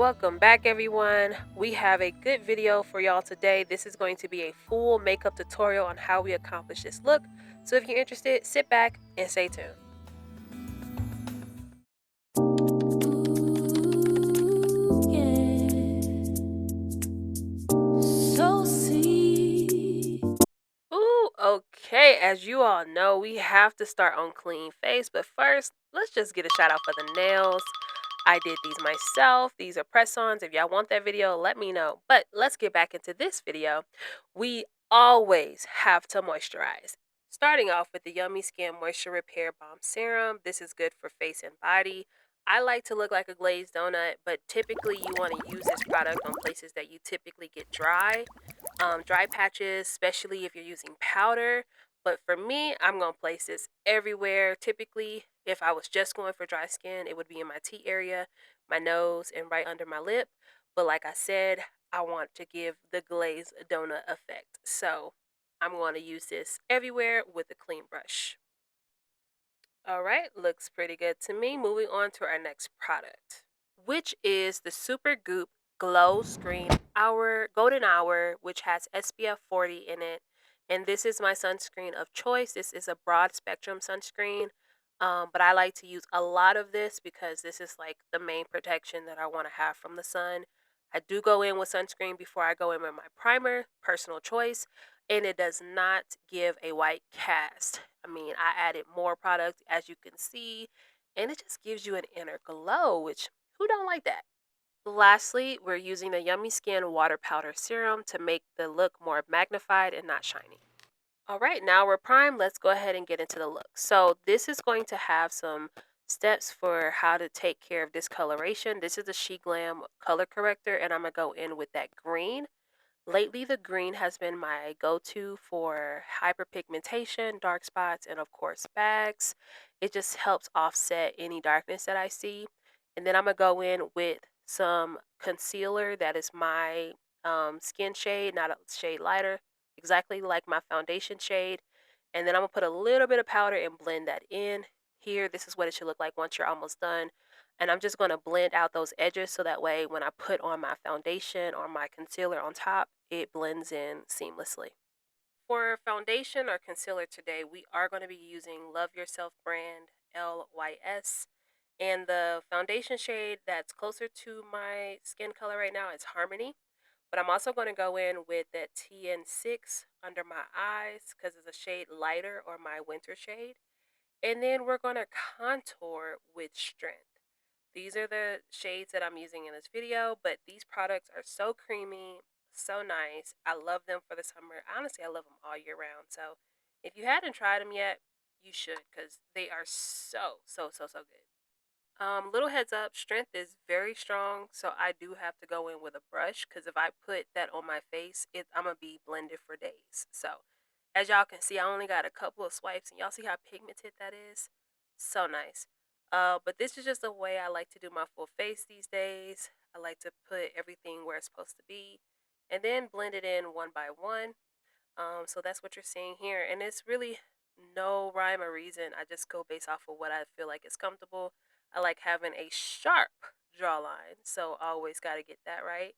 Welcome back, everyone. We have a good video for y'all today. This is going to be a full makeup tutorial on how we accomplish this look. So if you're interested, sit back and stay tuned. Ooh, okay. As you all know, we have to start on clean face. But first, let's just get a shout out for the nails. I did these myself. These are press-ons. If y'all want that video, let me know. But let's get back into this video. We always have to moisturize. Starting off with the Yummy Skin Moisture Repair Balm Serum. This is good for face and body. I like to look like a glazed donut, but typically you want to use this product on places that you typically get dry patches, especially if you're using powder. But for me, I'm going to place this everywhere. Typically, if I was just going for dry skin, it would be in my T area, my nose, and right under my lip. But like I said, I want to give the glazed donut effect. So I'm going to use this everywhere with a clean brush. All right, looks pretty good to me. Moving on to our next product, which is the Super Goop Glow Screen Hour Golden Hour, which has SPF 40 in it. And this is my sunscreen of choice. This is a broad spectrum sunscreen. But I like to use a lot of this because this is like the main protection that I want to have from the sun. I do go in with sunscreen before I go in with my primer, personal choice, and it does not give a white cast. I mean, I added more product, as you can see, and it just gives you an inner glow, which who don't like that? Lastly, we're using the Yummy Skin Water Powder Serum to make the look more magnified and not shiny. All right, now we're primed. Let's go ahead and get into the look. So this is going to have some steps for how to take care of discoloration. This is the Glam color corrector, and I'm going to go in with that green. Lately, the green has been my go-to for hyperpigmentation, dark spots, and of course bags. It just helps offset any darkness that I see. And then I'm going to go in with some concealer that is my skin shade, not a shade lighter, exactly like my foundation shade. And then I'm going to put a little bit of powder and blend that in. Here, this is what it should look like once you're almost done. And I'm just going to blend out those edges so that way when I put on my foundation or my concealer on top, it blends in seamlessly. For foundation or concealer today, we are going to be using Love Yourself brand LYS. And the foundation shade that's closer to my skin color right now is Harmony. But I'm also going to go in with that TN6 under my eyes because it's a shade lighter, or my winter shade. And then we're going to contour with Strength. These are the shades that I'm using in this video, but these products are so creamy, so nice. I love them for the summer. Honestly, I love them all year round. So if you hadn't tried them yet, you should, because they are so good. Little heads up, Strength is very strong, so I do have to go in with a brush, because if I put that on my face, I'm going to be blended for days. So as y'all can see, I only got a couple of swipes, and y'all see how pigmented that is? So nice. But this is just the way I like to do my full face these days. I like to put everything where it's supposed to be and then blend it in one by one. So that's what you're seeing here. And it's really no rhyme or reason. I just go based off of what I feel like is comfortable. I like having a sharp jawline, so I always got to get that right.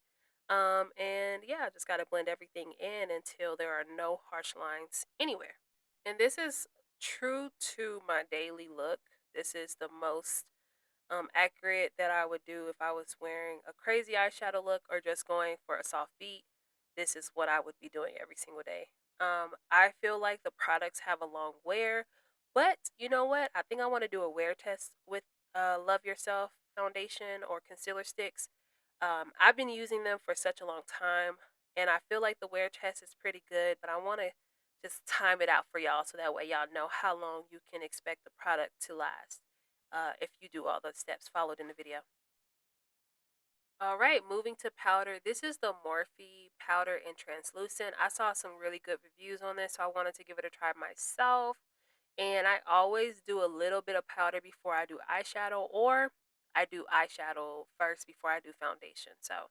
And yeah, I just got to blend everything in until there are no harsh lines anywhere. And this is true to my daily look. This is the most accurate that I would do if I was wearing a crazy eyeshadow look or just going for a soft beat. This is what I would be doing every single day. I feel like the products have a long wear, but you know what? I think I want to do a wear test with Love Yourself foundation or concealer sticks. I've been using them for such a long time, and I feel like the wear test is pretty good, but I want to just time it out for y'all so that way y'all know how long you can expect the product to last if you do all the steps followed in the video. All right, moving to powder. This is the Morphe powder in translucent. I saw some really good reviews on this, so I wanted to give it a try myself. And I always do a little bit of powder before I do eyeshadow, or I do eyeshadow first before I do foundation. So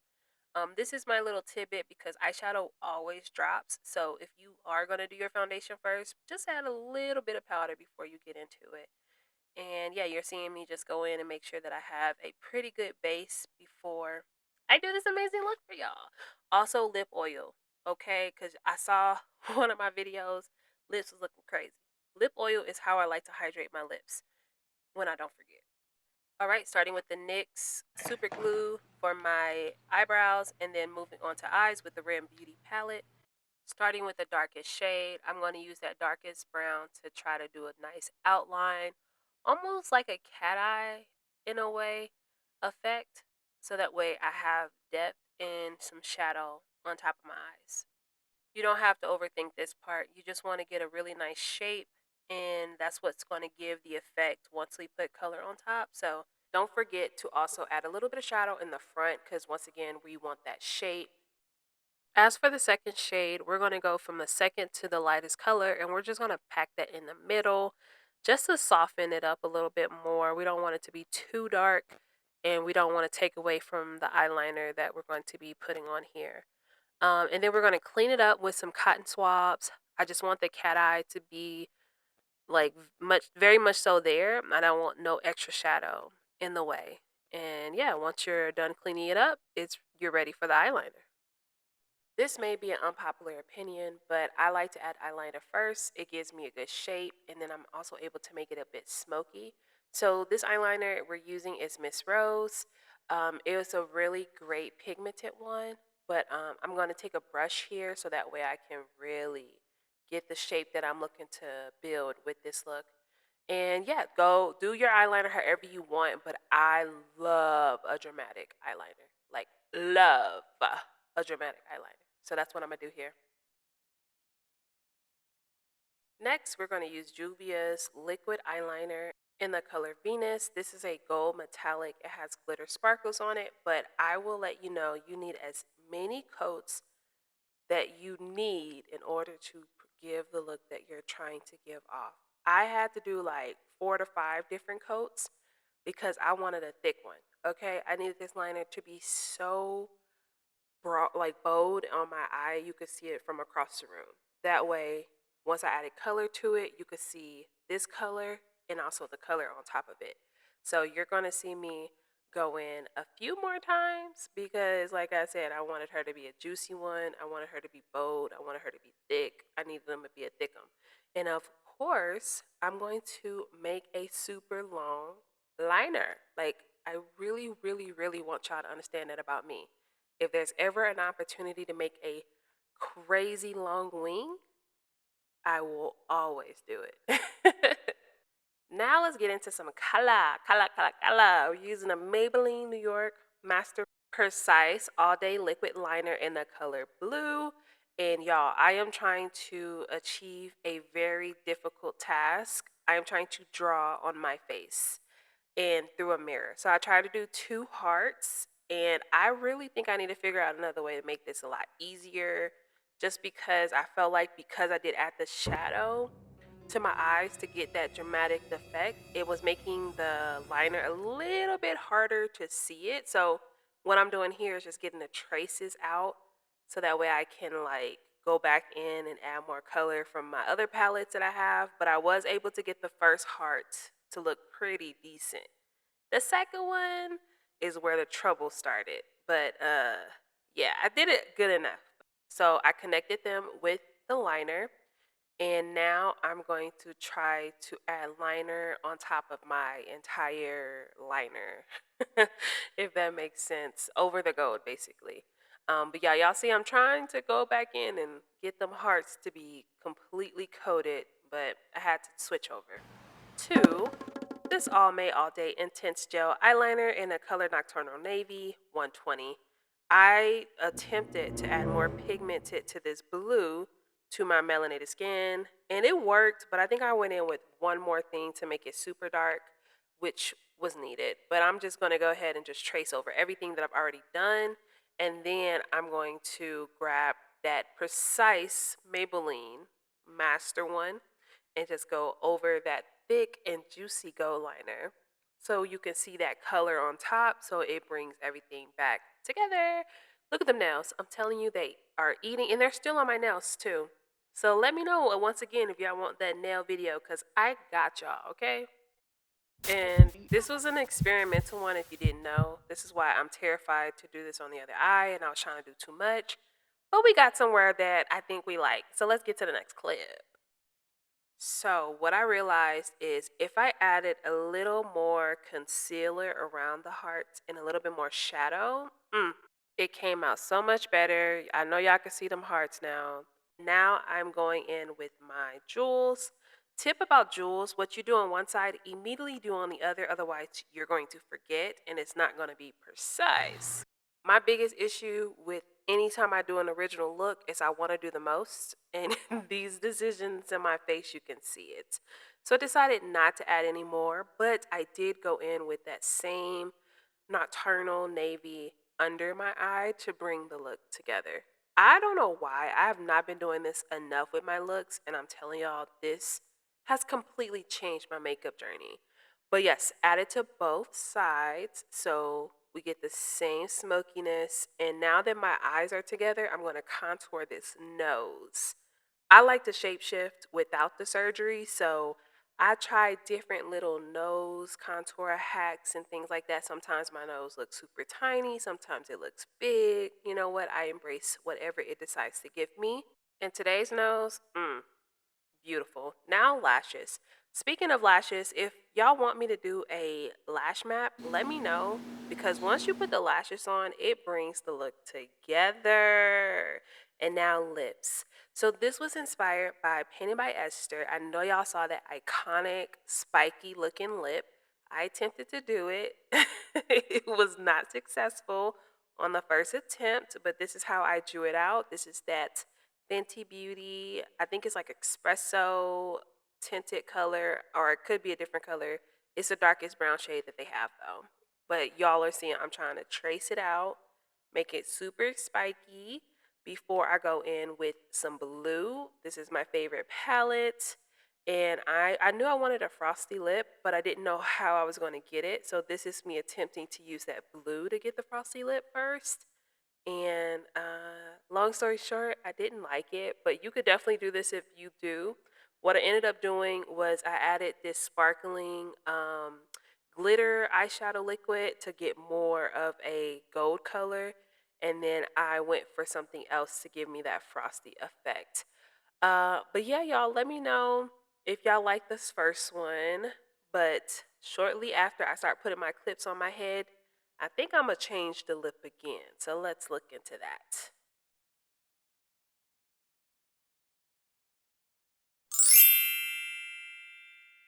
this is my little tidbit because eyeshadow always drops. So if you are going to do your foundation first, just add a little bit of powder before you get into it. And yeah, you're seeing me just go in and make sure that I have a pretty good base before I do this amazing look for y'all. Also, lip oil, okay? Because I saw one of my videos, lips was looking crazy. Lip oil is how I like to hydrate my lips when I don't forget. All right, starting with the NYX Super Glue for my eyebrows, and then moving on to eyes with the Red Beauty palette. Starting with the darkest shade, I'm going to use that darkest brown to try to do a nice outline, almost like a cat eye in a way effect. So that way I have depth and some shadow on top of my eyes. You don't have to overthink this part. You just want to get a really nice shape, and that's what's going to give the effect once we put color on top. So don't forget to also add a little bit of shadow in the front because once again, we want that shape. As for the second shade, we're going to go from the second to the lightest color, and we're just going to pack that in the middle just to soften it up a little bit more. We don't want it to be too dark, and we don't want to take away from the eyeliner that we're going to be putting on here. And then we're going to clean it up with some cotton swabs. I just want the cat eye to be like very much so there. I don't want no extra shadow in the way. And yeah, once you're done cleaning it up, you're ready for the eyeliner. This may be an unpopular opinion, but I like to add eyeliner first. It gives me a good shape, and then I'm also able to make it a bit smoky. So this eyeliner we're using is Miss Rose. It was a really great pigmented one, but I'm going to take a brush here so that way I can really get the shape that I'm looking to build with this look. And yeah, go do your eyeliner however you want, but I love a dramatic eyeliner. Like, love a dramatic eyeliner. So that's what I'm going to do here. Next, we're going to use Juvia's liquid eyeliner in the color Venus. This is a gold metallic. It has glitter sparkles on it, but I will let you know you need as many coats that you need in order to give the look that you're trying to give off. I had to do like 4 to 5 different coats because I wanted a thick one. Okay, I needed this liner to be so broad, like bold on my eye, you could see it from across the room. That way, once I added color to it, you could see this color and also the color on top of it. So you're going to see me go in a few more times because, like I said, I wanted her to be a juicy one. I wanted her to be bold. I wanted her to be thick. I needed them to be a thickum. And of course, I'm going to make a super long liner. Like, I really, really, really want y'all to understand that about me. If there's ever an opportunity to make a crazy long wing, I will always do it. Now let's get into some color. We're using a Maybelline New York Master Precise All Day Liquid Liner in the color blue. And y'all, I am trying to achieve a very difficult task. I am trying to draw on my face and through a mirror. So I tried to do 2 hearts, and I really think I need to figure out another way to make this a lot easier just because I felt like because I did add the shadow to my eyes to get that dramatic effect, it was making the liner a little bit harder to see it. So what I'm doing here is just getting the traces out so that way I can like go back in and add more color from my other palettes that I have. But I was able to get the first heart to look pretty decent. The second one is where the trouble started. But yeah, I did it good enough. So I connected them with the liner, and now I'm going to try to add liner on top of my entire liner, if that makes sense, over the gold basically. But yeah, y'all see I'm trying to go back in and get them hearts to be completely coated, but I had to switch over to this All May All Day Intense Gel Eyeliner in the color Nocturnal Navy 120. I attempted to add more pigmented to this blue to my melanated skin, and it worked, but I think I went in with one more thing to make it super dark, which was needed. But I'm just going to go ahead and just trace over everything that I've already done, and then I'm going to grab that Precise Maybelline Master one and just go over that thick and juicy gold liner so you can see that color on top so it brings everything back together. Look at them nails. I'm telling you, they are eating, and they're still on my nails too. So let me know once again if y'all want that nail video because I got y'all, okay? And this was an experimental one if you didn't know. This is why I'm terrified to do this on the other eye, and I was trying to do too much. But we got somewhere that I think we like. So let's get to the next clip. So what I realized is if I added a little more concealer around the hearts and a little bit more shadow, it came out so much better. I know y'all can see them hearts now. Now I'm going in with my jewels. Tip about jewels, what you do on one side, immediately do on the other. Otherwise, you're going to forget and it's not going to be precise. My biggest issue with anytime I do an original look is I want to do the most. And these decisions in my face, you can see it. So I decided not to add any more, but I did go in with that same nocturnal navy under my eye to bring the look together. I don't know why. I have not been doing this enough with my looks, and I'm telling y'all, this has completely changed my makeup journey. But yes, add it to both sides so we get the same smokiness. And now that my eyes are together, I'm going to contour this nose. I like to shapeshift without the surgery, so I try different little nose contour hacks and things like that. Sometimes my nose looks super tiny, sometimes it looks big. You know what? I embrace whatever it decides to give me. And today's nose, beautiful. Now lashes. Speaking of lashes, if y'all want me to do a lash map, let me know because once you put the lashes on, it brings the look together. And now lips. So this was inspired by Painted by Esther. I know y'all saw that iconic spiky looking lip. I attempted to do it. It was not successful on the first attempt, but this is how I drew it out. This is that Fenty Beauty. I think it's like espresso tinted color, or it could be a different color. It's the darkest brown shade that they have though. But y'all are seeing I'm trying to trace it out, make it super spiky before I go in with some blue. This is my favorite palette. And I knew I wanted a frosty lip, but I didn't know how I was going to get it. So this is me attempting to use that blue to get the frosty lip first. And long story short, I didn't like it, but you could definitely do this if you do. What I ended up doing was I added this sparkling glitter eyeshadow liquid to get more of a gold color. And then I went for something else to give me that frosty effect. But yeah, y'all, let me know if y'all like this first one. But shortly after I start putting my clips on my head, I think I'm going to change the lip again. So let's look into that.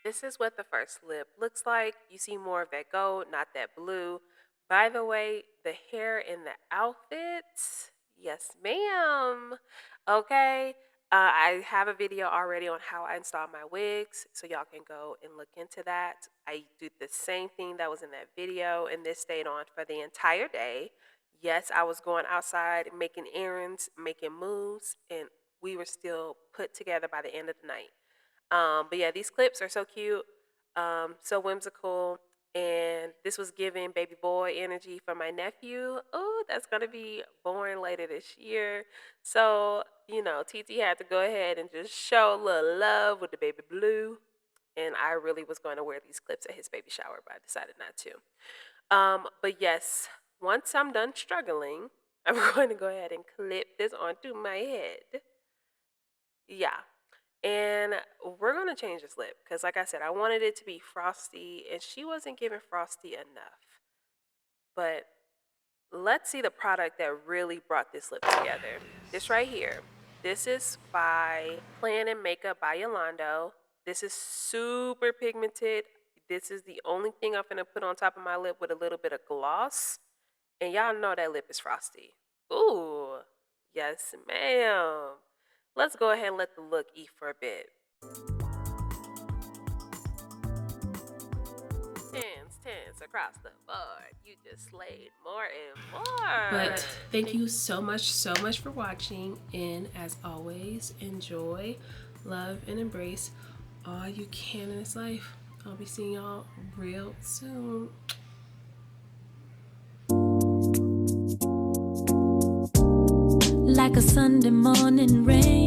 This is what the first lip looks like. You see more of that gold, not that blue. By the way, the hair in the outfits, yes, ma'am. Okay. I have a video already on how I install my wigs, so y'all can go and look into that. I did the same thing that was in that video, and this stayed on for the entire day. Yes, I was going outside, making errands, making moves, and we were still put together by the end of the night. But yeah, these clips are so cute, so whimsical. And this was giving baby boy energy for my nephew. Oh, that's gonna be born later this year. So, TT had to go ahead and just show a little love with the baby blue. And I really was going to wear these clips at his baby shower, but I decided not to. But yes, once I'm done struggling, I'm going to go ahead and clip this onto my head. Yeah. And we're going to change this lip because, like I said, I wanted it to be frosty and she wasn't giving frosty enough. But let's see the product that really brought this lip together. This right here. This is by Plan and Makeup by Yolando. This is super pigmented. This is the only thing I'm going to put on top of my lip with a little bit of gloss. And y'all know that lip is frosty. Ooh, yes, ma'am. Let's go ahead and let the look eat for a bit. Tens across the board. You just slayed more and more. But thank you so much for watching. And as always, enjoy, love, and embrace all you can in this life. I'll be seeing y'all real soon. Like a Sunday morning rain.